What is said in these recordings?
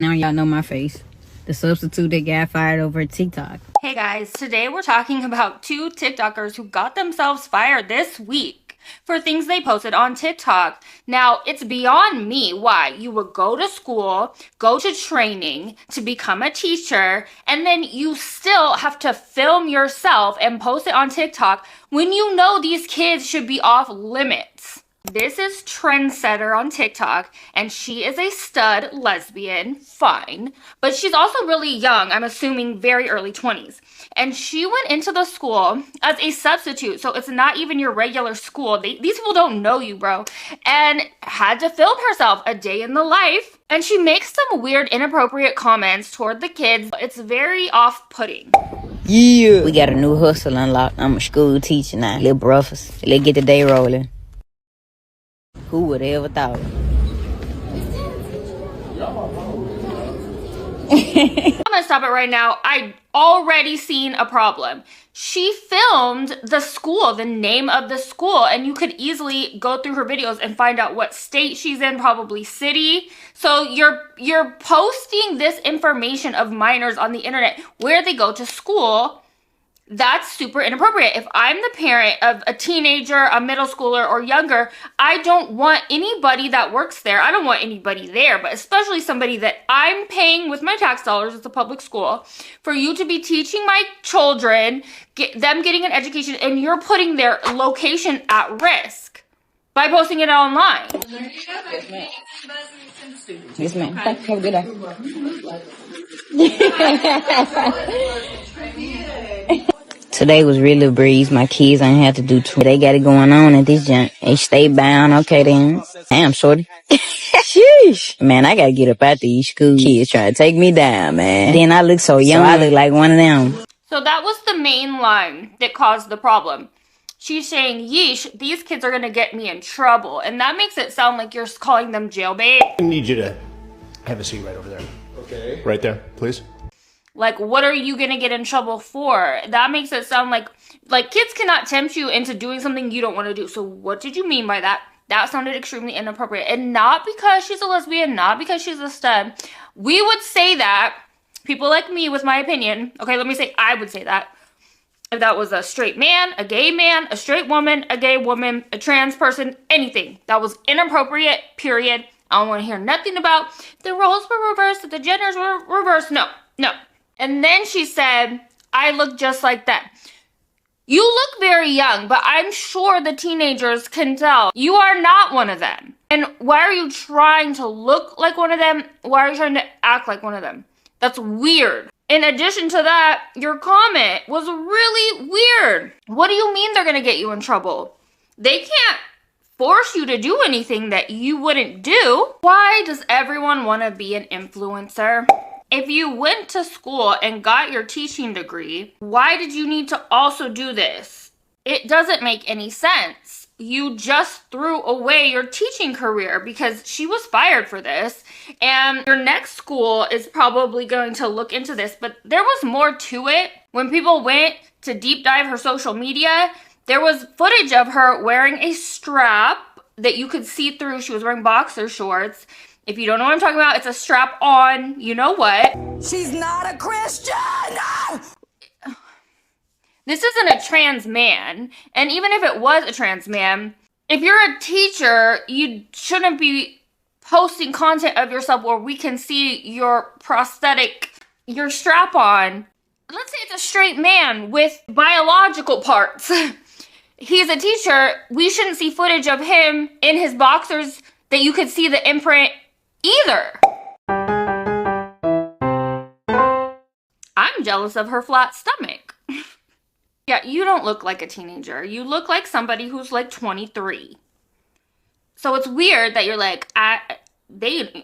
Now y'all know my face. The substitute that got fired over TikTok. Hey guys, today we're talking about two TikTokers who got themselves fired this week for things they posted on TikTok. Now, it's beyond me why you would go to school, go to training to become a teacher, and then you still have to film yourself and post it on TikTok when you know these kids should be off limits. This is Trendsetter on TikTok, and she is a stud lesbian, fine, but she's also really young, I'm assuming very early 20s. And she went into the school as a substitute, so it's not even your regular school. These people don't know you, bro. And had to film herself a day in the life, and she makes some weird, inappropriate comments toward the kids. It's very off-putting. Yeah. We got a new hustle unlocked. I'm a school teacher now. Little breakfast. Let's get the day rolling. Who would have ever thought? I'm gonna stop it right now. I already seen a problem. She filmed the school, the name of the school, and you could easily go through her videos and find out what state she's in, probably city. So you're posting this information of minors on the internet where they go to school. That's super inappropriate. If I'm the parent of a teenager, a middle schooler, or younger, I don't want anybody that works there. I don't want anybody there, but especially somebody that I'm paying with my tax dollars, it's a public school, for you to be teaching my children, them getting an education, and you're putting their location at risk by posting it online. Yes, ma'am. Have a good day. Today was really a breeze. My kids ain't had to do too. They got it going on at this junk. They stay bound. Okay then. Damn, shorty. Sheesh. Man, I gotta get up out these school kids trying to take me down, man. Then I look so young. I look like one of them. So that was the main line that caused the problem. She's saying, yeesh, these kids are gonna get me in trouble. And that makes it sound like you're calling them jailbait. I need you to have a seat right over there. Okay. Right there, please. Like, what are you gonna get in trouble for? That makes it sound like kids cannot tempt you into doing something you don't want to do. So what did you mean by that? That sounded extremely inappropriate. And not because she's a lesbian, not because she's a stud. We would say that, people like me with my opinion, okay, let me say I would say that. If that was a straight man, a gay man, a straight woman, a gay woman, a trans person, anything. That was inappropriate, period. I don't want to hear nothing about the roles were reversed, the genders were reversed. No, no. And then she said, I look just like them. You look very young, but I'm sure the teenagers can tell you are not one of them. And why are you trying to look like one of them? Why are you trying to act like one of them? That's weird. In addition to that, your comment was really weird. What do you mean they're gonna get you in trouble? They can't force you to do anything that you wouldn't do. Why does everyone want to be an influencer? If you went to school and got your teaching degree, why did you need to also do this? It doesn't make any sense. You just threw away your teaching career because she was fired for this, and your next school is probably going to look into this, but there was more to it. When people went to deep dive her social media, there was footage of her wearing a strap that you could see through. She was wearing boxer shorts. If you don't know what I'm talking about, it's a strap on, you know what. She's not a Christian! This isn't a trans man. And even if it was a trans man, if you're a teacher, you shouldn't be posting content of yourself where we can see your prosthetic, your strap on. Let's say it's a straight man with biological parts. He's a teacher. We shouldn't see footage of him in his boxers that you could see the imprint either. I'm jealous of her flat stomach. Yeah, you don't look like a teenager. You look like somebody who's like 23. So it's weird that you're like,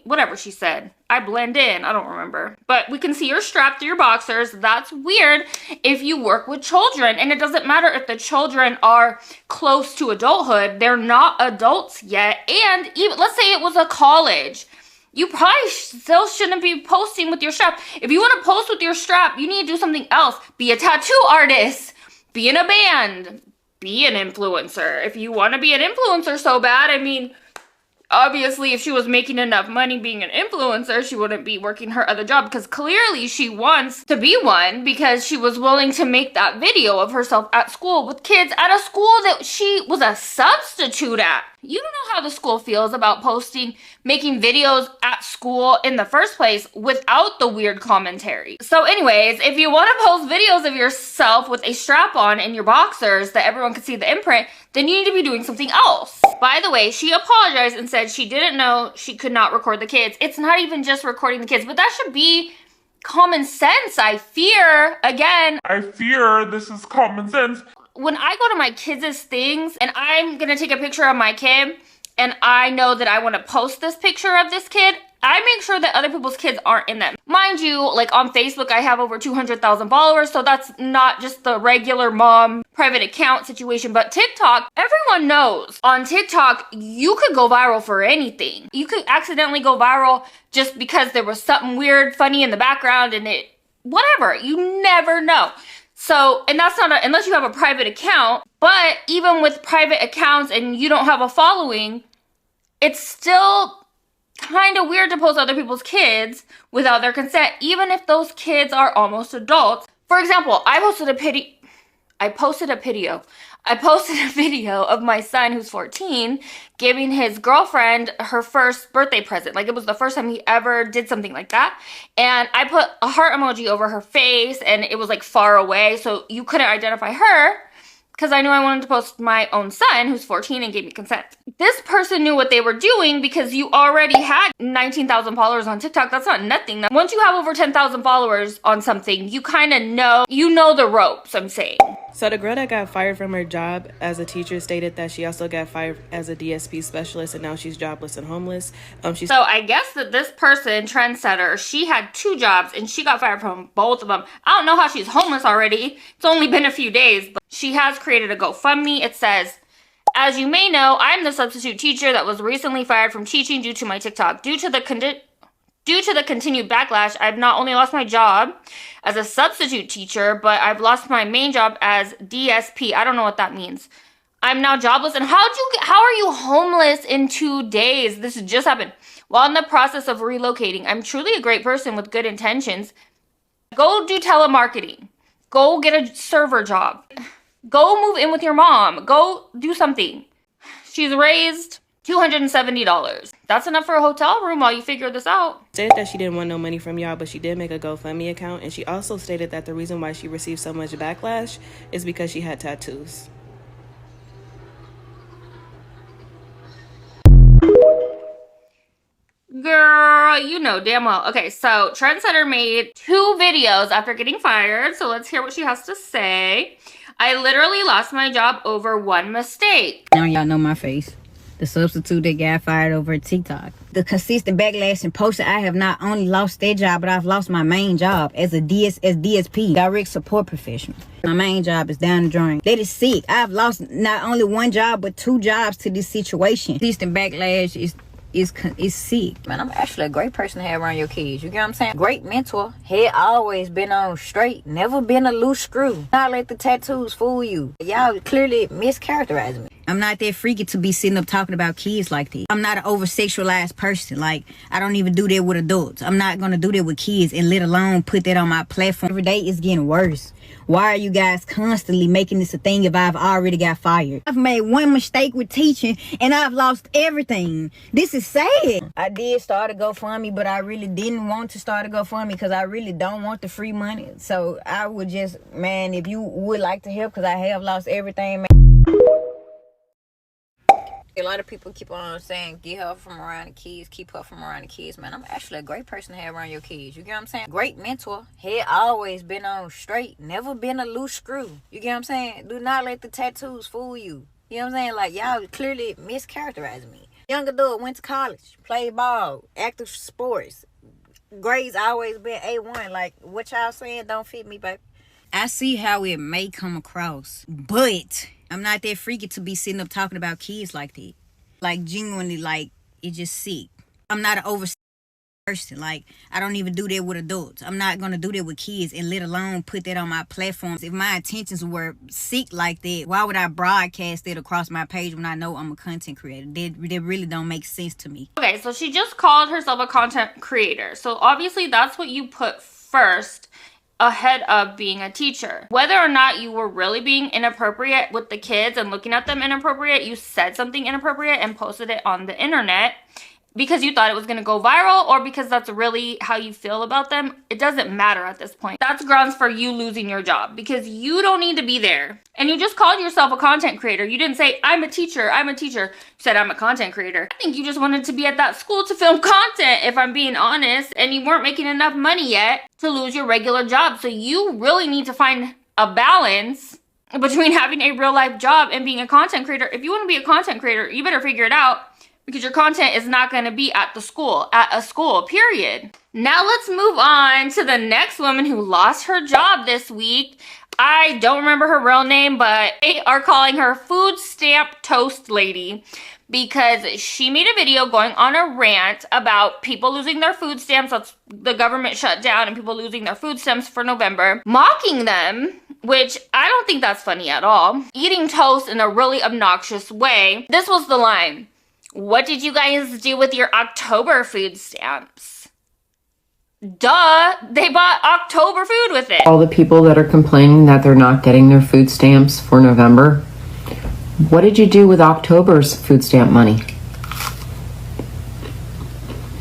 whatever she said. I blend in, I don't remember. But we can see you're strapped to your boxers. That's weird if you work with children. And it doesn't matter if the children are close to adulthood. They're not adults yet. And even, let's say it was a college. You probably still shouldn't be posting with your strap. If you want to post with your strap, you need to do something else. Be a tattoo artist. Be in a band. Be an influencer. If you want to be an influencer so bad, I mean, Obviously, if she was making enough money being an influencer, she wouldn't be working her other job, because clearly she wants to be one, because she was willing to make that video of herself at school with kids at a school that she was a substitute at. You don't know how the school feels about making videos at school in the first place without the weird commentary. So anyways, if you want to post videos of yourself with a strap on in your boxers that everyone can see the imprint, then you need to be doing something else. By the way, she apologized and said she didn't know she could not record the kids. It's not even just recording the kids, but that should be common sense. I fear this is common sense. When I go to my kids' things and I'm gonna take a picture of my kid and I know that I want to post this picture of this kid, I make sure that other people's kids aren't in them. Mind you, like on Facebook, I have over 200,000 followers, so that's not just the regular mom private account situation, but TikTok, everyone knows. On TikTok, you could go viral for anything. You could accidentally go viral just because there was something weird, funny in the background and whatever, you never know. So, and that's not unless you have a private account, but even with private accounts and you don't have a following, it's still kind of weird to post other people's kids without their consent, even if those kids are almost adults. For example, I posted a video of my son, who's 14, giving his girlfriend her first birthday present. Like, it was the first time he ever did something like that. And I put a heart emoji over her face, and it was like far away, so you couldn't identify her, because I knew I wanted to post my own son, who's 14, and gave me consent. This person knew what they were doing because you already had 19,000 followers on TikTok. That's not nothing. Once you have over 10,000 followers on something, you kind of know, the ropes, I'm saying. So the girl that got fired from her job as a teacher stated that she also got fired as a DSP specialist, and now she's jobless and homeless. So I guess that this person, trendsetter, she had 2 jobs and she got fired from both of them. I don't know how she's homeless already. It's only been a few days, but she has created a GoFundMe. It says, "As you may know, I'm the substitute teacher that was recently fired from teaching due to my TikTok. Due to the continued backlash, I've not only lost my job as a substitute teacher, but I've lost my main job as DSP. I don't know what that means. I'm now jobless." And how are you homeless in 2 days? This just happened. "While in the process of relocating, I'm truly a great person with good intentions. Go do telemarketing. Go get a server job. Go move in with your mom. Go do something." She's raised $270. That's enough for a hotel room while you figure this out. Said that she didn't want no money from y'all, but she did make a GoFundMe account, and she also stated that the reason why she received so much backlash is because she had tattoos. Girl, you know damn well. Okay, so Trendsetter made 2 videos after getting fired, so let's hear what she has to say. "I literally lost my job over one mistake." Now y'all know my face. The substitute that got fired over TikTok. The consistent backlash and posting, I have not only lost that job, but I've lost my main job as a DSP, direct support professional. My main job is down the drain. That is sick. I've lost not only one job, but 2 jobs to this situation. Consistent backlash is sick. Man, I'm actually a great person to have around your kids. You get what I'm saying? Great mentor. Head always been on straight. Never been a loose screw. Not let the tattoos fool you. Y'all clearly mischaracterizing me. I'm not that freaky to be sitting up talking about kids like this. I'm not an over-sexualized person. Like, I don't even do that with adults. I'm not going to do that with kids, and let alone put that on my platform. Every day it's getting worse. Why are you guys constantly making this a thing if I've already got fired? I've made one mistake with teaching and I've lost everything. This is sad. I did start a GoFundMe, but I really didn't want to start a GoFundMe because I really don't want the free money. So I would just, man, if you would like to help, because I have lost everything, man. A lot of people keep on saying, get her from around the kids, keep her from around the kids. Man, I'm actually a great person to have around your kids. You get what I'm saying? Great mentor. Head always been on straight. Never been a loose screw. You get what I'm saying? Do not let the tattoos fool you. You know what I'm saying? Like, y'all clearly mischaracterizing me. Young adult, went to college, played ball, active sports. Grades always been A1. Like, what y'all saying don't fit me, baby. I see how it may come across, but I'm not that freaky to be sitting up talking about kids like that. Like, genuinely, like, it's just sick. I'm not an over person. Like, I don't even do that with adults. I'm not gonna do that with kids, and let alone put that on my platforms. If my intentions were sick like that, why would I broadcast it across my page when I know I'm a content creator? That really don't make sense to me. Okay, so she just called herself a content creator. So obviously that's what you put first ahead of being a teacher. Whether or not you were really being inappropriate with the kids and looking at them inappropriate, you said something inappropriate and posted it on the internet because you thought it was going to go viral, or because that's really how you feel about them, it doesn't matter at this point. That's grounds for you losing your job, because you don't need to be there. And you just called yourself a content creator. You didn't say, I'm a teacher, I'm a teacher. You said, I'm a content creator. I think you just wanted to be at that school to film content, if I'm being honest, and you weren't making enough money yet to lose your regular job. So you really need to find a balance between having a real life job and being a content creator. If you want to be a content creator, you better figure it out, because your content is not going to be at a school, period. Now let's move on to the next woman who lost her job this week. I don't remember her real name, but they are calling her Food Stamp Toast Lady, because she made a video going on a rant about people losing their food stamps. That's the government shut down and people losing their food stamps for November, mocking them, which I don't think that's funny at all. Eating toast in a really obnoxious way. This was the line. What did you guys do with your October food stamps? Duh, they bought October food with it. All the people that are complaining that they're not getting their food stamps for November, what did you do with October's food stamp money?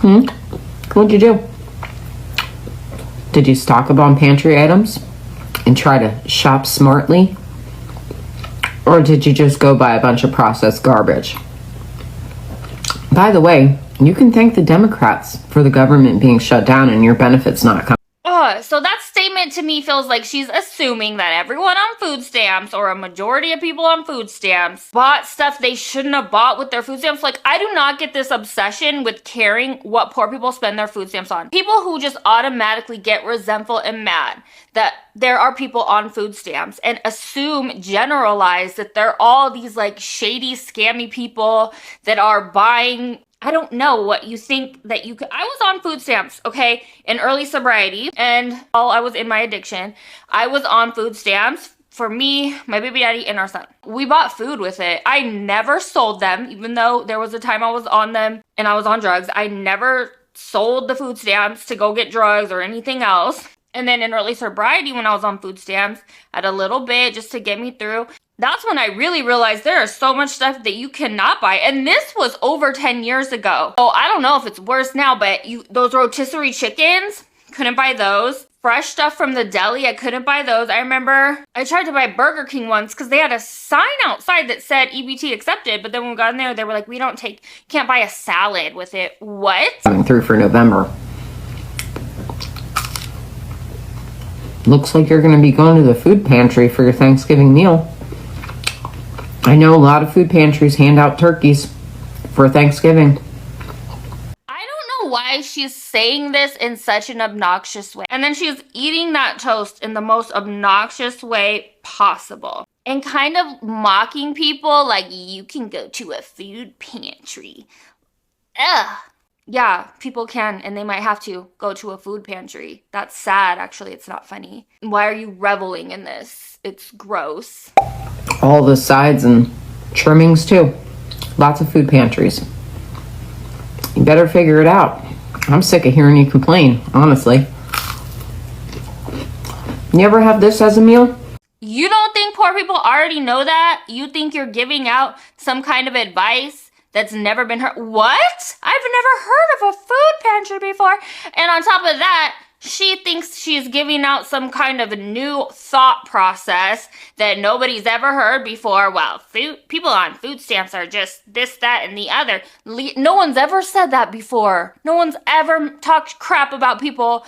What'd you do? Did you stock up on pantry items and try to shop smartly? Or did you just go buy a bunch of processed garbage? By the way, you can thank the Democrats for the government being shut down and your benefits not coming. So that statement to me feels like she's assuming that everyone on food stamps, or a majority of people on food stamps, bought stuff they shouldn't have bought with their food stamps. Like, I do not get this obsession with caring what poor people spend their food stamps on. People who just automatically get resentful and mad that there are people on food stamps and generalize that they're all these like shady, scammy people that are buying. I don't know what you think that you could. I was on food stamps, okay, in early sobriety, and while I was in my addiction, I was on food stamps for me, my baby daddy, and our son. We bought food with it. I never sold them, even though there was a time I was on them and I was on drugs. I never sold the food stamps to go get drugs or anything else. And then in early sobriety, when I was on food stamps, I had a little bit just to get me through. That's when I really realized there is so much stuff that you cannot buy. And this was over 10 years ago. So I don't know if it's worse now, but those rotisserie chickens, couldn't buy those. Fresh stuff from the deli, I couldn't buy those. I remember I tried to buy Burger King once because they had a sign outside that said EBT accepted. But then when we got in there, they were like, can't buy a salad with it. What? Coming through for November. Looks like you're going to be going to the food pantry for your Thanksgiving meal. I know a lot of food pantries hand out turkeys for Thanksgiving. I don't know why she's saying this in such an obnoxious way. And then she's eating that toast in the most obnoxious way possible. And kind of mocking people like, you can go to a food pantry. Ugh. Yeah, people can, and they might have to go to a food pantry. That's sad, actually. It's not funny. Why are you reveling in this? It's gross. All the sides and trimmings too. Lots of food pantries. You better figure it out. I'm sick of hearing you complain, honestly. You ever have this as a meal? You don't think poor people already know that? You think you're giving out some kind of advice that's never been heard? What? I've never heard of a food pantry before. And on top of that, she thinks she's giving out some kind of new thought process that nobody's ever heard before. Well, people on food stamps are just this, that, and the other. No one's ever said that before. No one's ever talked crap about people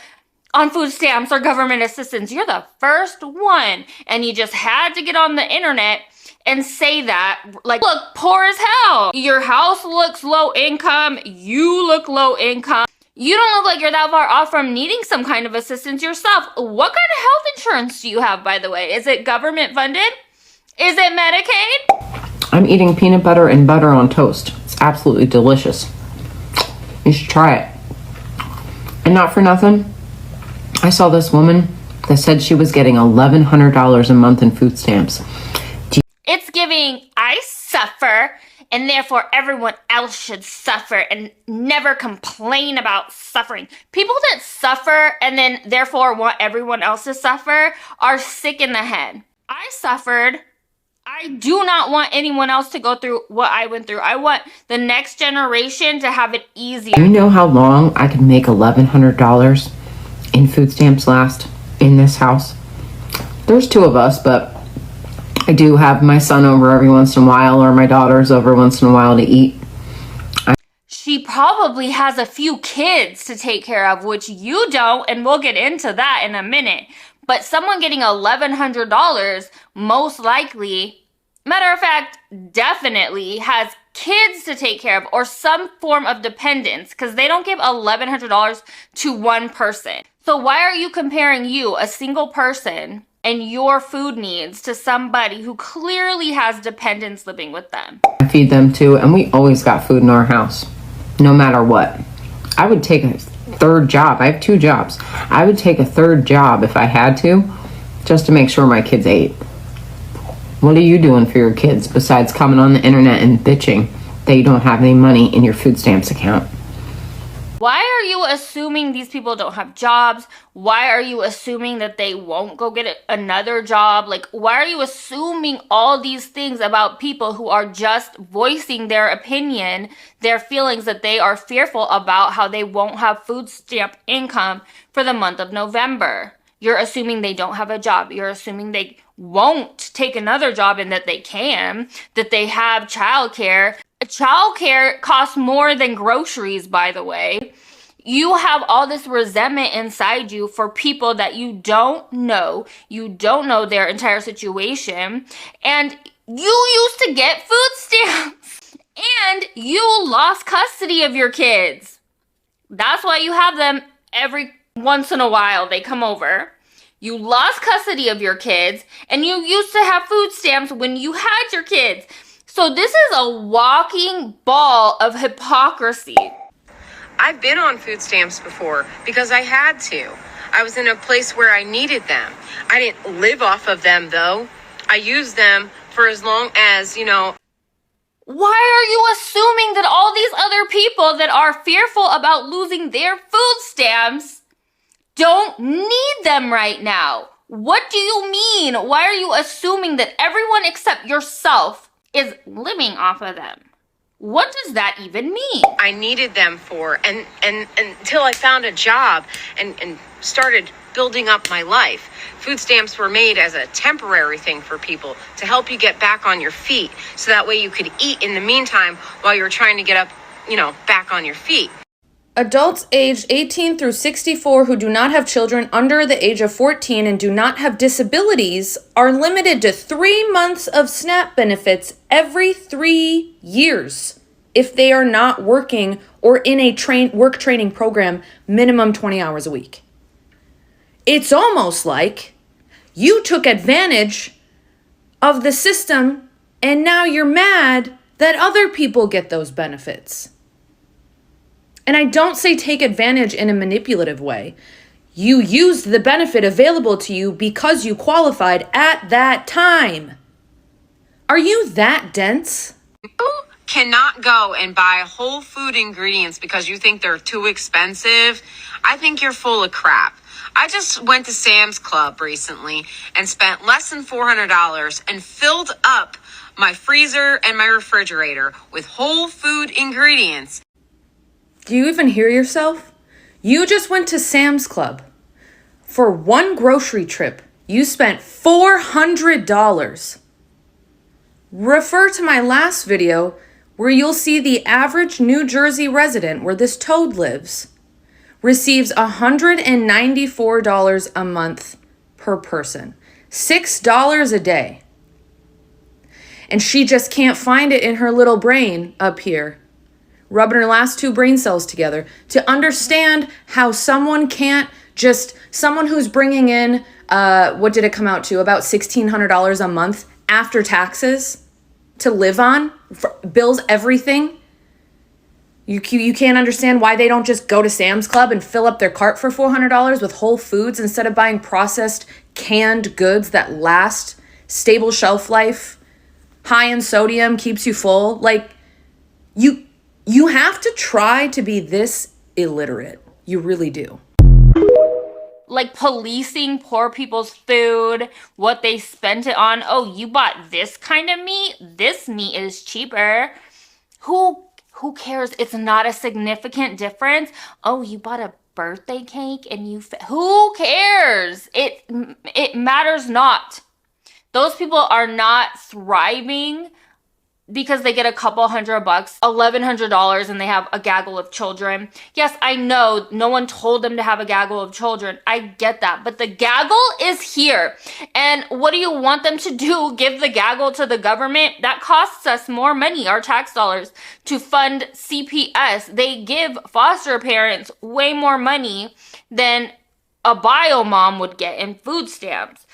on food stamps or government assistance. You're the first one. And you just had to get on the internet and say that, like, look, poor as hell. Your house looks low income. You look low income. You don't look like you're that far off from needing some kind of assistance yourself. What kind of health insurance do you have, by the way? Is it government funded? Is it Medicaid? I'm eating peanut butter and butter on toast. It's absolutely delicious. You should try it. And not for nothing, I saw this woman that said she was getting $1,100 a month in food stamps. It's giving, I suffer, and therefore everyone else should suffer and never complain about suffering. People that suffer and then therefore want everyone else to suffer are sick in the head. I suffered. I do not want anyone else to go through what I went through. I want the next generation to have it easier. Do you know how long I could make $1,100 in food stamps last in this house? There's two of us, but I do have my son over every once in a while, or my daughter's over once in a while to eat. She probably has a few kids to take care of, which you don't, and we'll get into that in a minute. But someone getting $1,100 most likely, matter of fact, definitely has kids to take care of or some form of dependence, because they don't give $1,100 to one person. So why are you comparing you, a single person, and your food needs to somebody who clearly has dependents living with them? I feed them too, and we always got food in our house, no matter what. I would take a third job. I have 2 jobs. I would take a third job if I had to, just to make sure my kids ate. What are you doing for your kids besides coming on the internet and bitching that you don't have any money in your food stamps account? Why are you assuming these people don't have jobs? Why are you assuming that they won't go get another job? Like, why are you assuming all these things about people who are just voicing their opinion, their feelings, that they are fearful about how they won't have food stamp income for the month of November? You're assuming they don't have a job. You're assuming they won't take another job and that they can, that they have childcare. Childcare costs more than groceries, by the way. You have all this resentment inside you for people that you don't know. You don't know their entire situation. And you used to get food stamps. And you lost custody of your kids. That's why you have them every once in a while. They come over. You lost custody of your kids. And you used to have food stamps when you had your kids. So this is a walking ball of hypocrisy. I've been on food stamps before because I had to. I was in a place where I needed them. I didn't live off of them, though. I used them for as long as, Why are you assuming that all these other people that are fearful about losing their food stamps don't need them right now? What do you mean? Why are you assuming that everyone except yourself is living off of them? What does that even mean? I needed them for, and until I found a job and started building up my life. Food stamps were made as a temporary thing for people to help you get back on your feet, so that way you could eat in the meantime while you're trying to get up, back on your feet. Adults aged 18 through 64 who do not have children under the age of 14 and do not have disabilities are limited to 3 months of SNAP benefits every 3 years if they are not working or in a work training program minimum 20 hours a week. It's almost like you took advantage of the system and now you're mad that other people get those benefits. And I don't say take advantage in a manipulative way. You used the benefit available to you because you qualified at that time. Are you that dense? You cannot go and buy whole food ingredients because you think they're too expensive. I think you're full of crap. I just went to Sam's Club recently and spent less than $400 and filled up my freezer and my refrigerator with whole food ingredients. Do you even hear yourself? You just went to Sam's Club. For one grocery trip, you spent $400. Refer to my last video where you'll see the average New Jersey resident where this toad lives receives $194 a month per person, $6 a day. And she just can't find it in her little brain up here, rubbing her last 2 brain cells together to understand how someone who's bringing in, what did it come out to? About $1,600 a month after taxes to live on, bills everything. You can't understand why they don't just go to Sam's Club and fill up their cart for $400 with Whole Foods instead of buying processed canned goods that last, stable shelf life, high in sodium, keeps you full. Like, you have to try to be this illiterate. You really do. Like policing poor people's food, what they spent it on. Oh, you bought this kind of meat? This meat is cheaper. Who cares? It's not a significant difference. Oh, you bought a birthday cake and who cares? It matters not. Those people are not thriving because they get a couple $100, $1,100, and they have a gaggle of children. Yes, I know no one told them to have a gaggle of children. I get that. But the gaggle is here. And what do you want them to do? Give the gaggle to the government? That costs us more money, our tax dollars, to fund CPS. They give foster parents way more money than a bio mom would get in food stamps.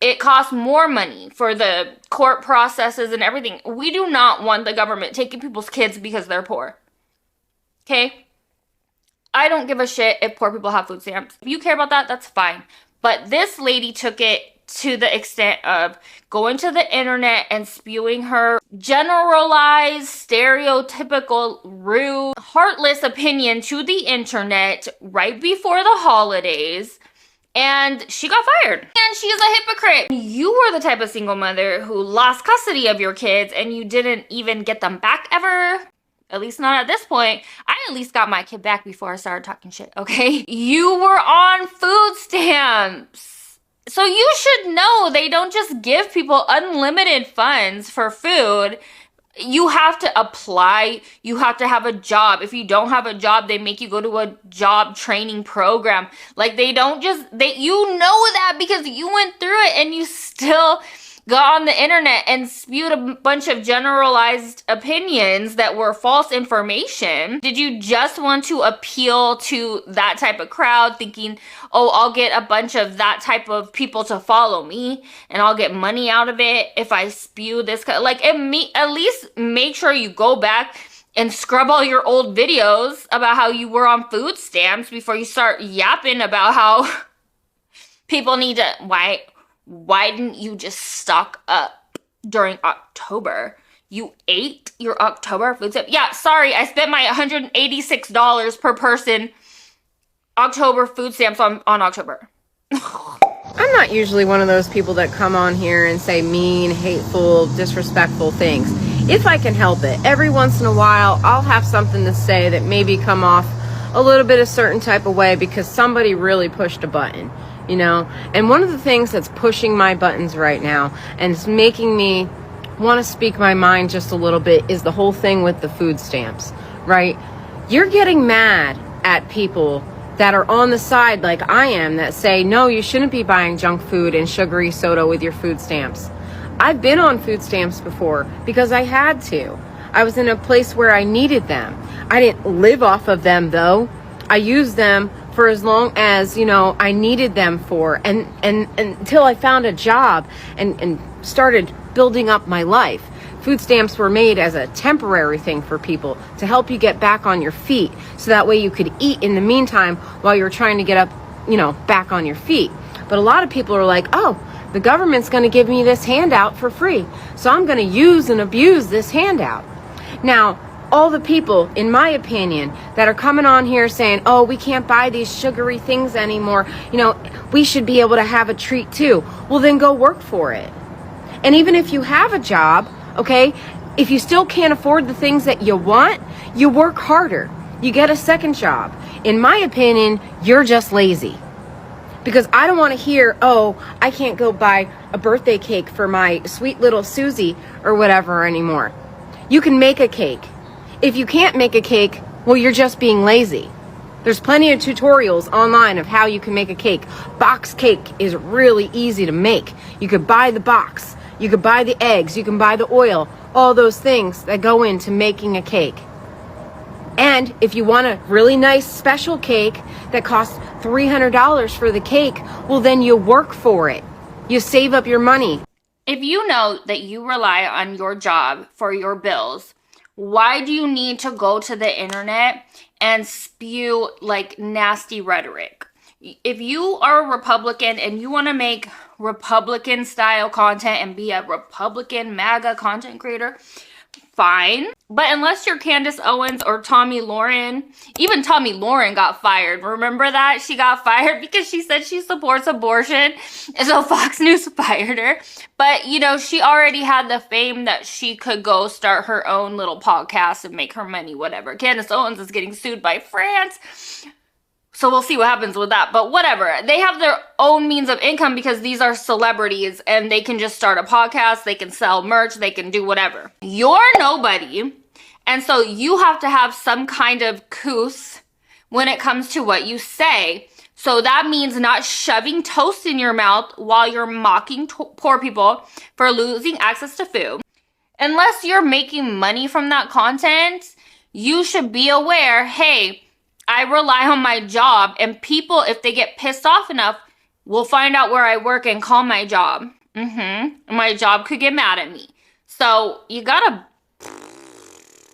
It costs more money for the court processes and everything. We do not want the government taking people's kids because they're poor. Okay? I don't give a shit if poor people have food stamps. If you care about that, that's fine. But this lady took it to the extent of going to the internet and spewing her generalized, stereotypical, rude, heartless opinion to the internet right before the holidays. And she got fired. And she is a hypocrite. You were the type of single mother who lost custody of your kids and you didn't even get them back ever. At least not at this point. I at least got my kid back before I started talking shit, okay? You were on food stamps. So you should know they don't just give people unlimited funds for food. You have to apply. You have to have a job. If you don't have a job, they make you go to a job training program. Like, they don't just, you know that because you went through it and you still got on the internet and spewed a bunch of generalized opinions that were false information. Did you just want to appeal to that type of crowd thinking, oh, I'll get a bunch of that type of people to follow me and I'll get money out of it if I spew this? Like, at least make sure you go back and scrub all your old videos about how you were on food stamps before you start yapping about how people need to, why didn't you just stock up during October? You ate your October food stamp? Yeah, sorry, I spent my $186 per person October food stamps on October. I'm not usually one of those people that come on here and say mean, hateful, disrespectful things. If I can help it, every once in a while, I'll have something to say that maybe come off a little bit a certain type of way because somebody really pushed a button. You know, and one of the things that's pushing my buttons right now and it's making me want to speak my mind just a little bit is the whole thing with the food stamps, right? You're getting mad at people that are on the side like I am that say, no, you shouldn't be buying junk food and sugary soda with your food stamps. I've been on food stamps before because I had to. I was in a place where I needed them. I didn't live off of them though. I used them for as long as, you know, I needed them for and until I found a job and started building up my life. Food stamps were made as a temporary thing for people to help you get back on your feet so that way you could eat in the meantime while you're trying to get up, you know, back on your feet. But a lot of people are like, oh, the government's going to give me this handout for free, so I'm going to use and abuse this handout. Now, all the people, in my opinion, that are coming on here saying, oh, we can't buy these sugary things anymore, you know, we should be able to have a treat too. Well, then go work for it. And even if you have a job, okay, if you still can't afford the things that you want, you work harder. You get a second job. In my opinion, you're just lazy. Because I don't want to hear, oh, I can't go buy a birthday cake for my sweet little Susie or whatever anymore. You can make a cake. If you can't make a cake, well, you're just being lazy. There's plenty of tutorials online of how you can make a cake. Box cake is really easy to make. You could buy the box. You could buy the eggs. You can buy the oil. All those things that go into making a cake. And if you want a really nice special cake that costs $300 for the cake, well, then you work for it. You save up your money. If you know that you rely on your job for your bills, Why do you need to go to the internet and spew like nasty rhetoric? If you are a Republican and you want to make Republican style content and be a Republican MAGA content creator, fine. But unless you're Candace Owens or Tomi Lahren, even Tomi Lahren got fired. Remember that? She got fired because she said she supports abortion. And so Fox News fired her. But, you know, she already had the fame that she could go start her own little podcast and make her money, whatever. Candace Owens is getting sued by France. So we'll see what happens with that. But whatever. They have their own means of income because these are celebrities and they can just start a podcast. They can sell merch. They can do whatever. You're nobody. And so you have to have some kind of couth when it comes to what you say. So that means not shoving toast in your mouth while you're mocking poor people for losing access to food. Unless you're making money from that content, you should be aware, hey, I rely on my job, and people, if they get pissed off enough, will find out where I work and call my job. My job could get mad at me. So you gotta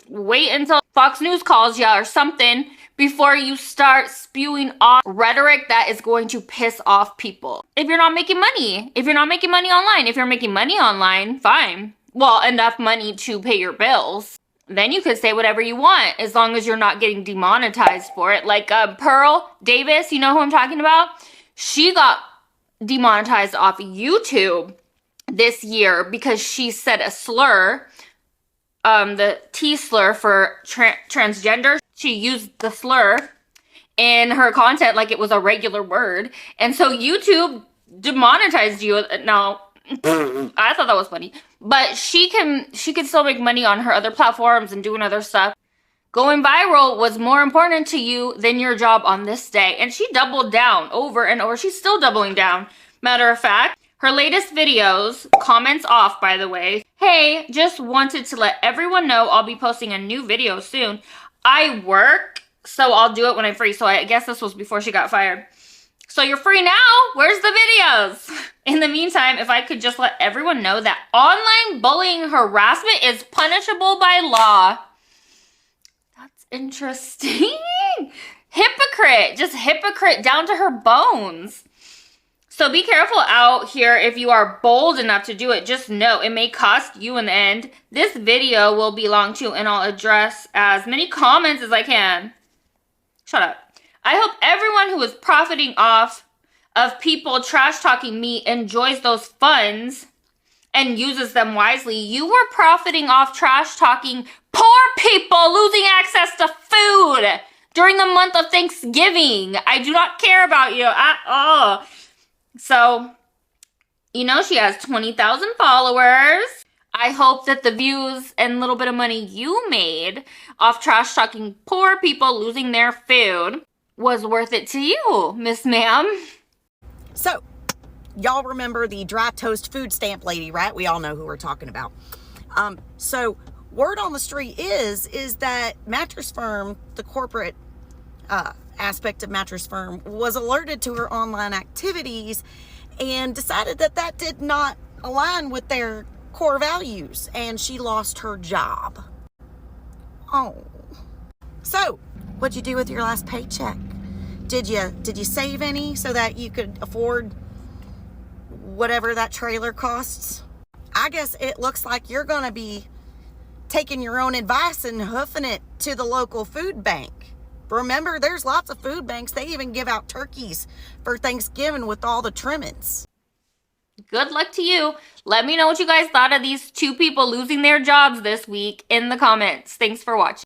wait until Fox News calls you or something before you start spewing off rhetoric that is going to piss off people. If you're not making money, if you're making money online, fine. Well, enough money to pay your bills. Then you could say whatever you want as long as you're not getting demonetized for it. Like Pearl Davis, you know who I'm talking about? She got demonetized off YouTube this year because she said a slur, the T slur for transgender. She used the slur in her content like it was a regular word. And so YouTube demonetized you. Now, I thought that was funny. But she could still make money on her other platforms and doing other stuff. Going viral was more important to you than your job on this day. And she doubled down over and over. She's still doubling down. Matter of fact, her latest videos, comments off, by the way. Hey, just wanted to let everyone know I'll be posting a new video soon. I work, so I'll do it when I'm free. So I guess this was before she got fired. So you're free now? Where's the videos? In the meantime, if I could just let everyone know that online bullying harassment is punishable by law. That's interesting. Hypocrite. Just hypocrite down to her bones. So be careful out here if you are bold enough to do it. Just know it may cost you in the end. This video will be long too, and I'll address as many comments as I can. Shut up. I hope everyone who is profiting off of people trash talking me enjoys those funds and uses them wisely. You were profiting off trash talking poor people losing access to food during the month of Thanksgiving. I do not care about you at all. So, you know, she has 20,000 followers. I hope that the views and little bit of money you made off trash talking poor people losing their food was worth it to you, Miss Ma'am. So, y'all remember the dry toast food stamp lady, right? We all know who we're talking about. So word on the street is that Mattress Firm, the corporate aspect of Mattress Firm, was alerted to her online activities and decided that did not align with their core values, and she lost her job. Oh. So, what'd you do with your last paycheck? Did you save any so that you could afford whatever that trailer costs? I guess it looks like you're going to be taking your own advice and hoofing it to the local food bank. Remember, there's lots of food banks. They even give out turkeys for Thanksgiving with all the trimmings. Good luck to you. Let me know what you guys thought of these two people losing their jobs this week in the comments. Thanks for watching.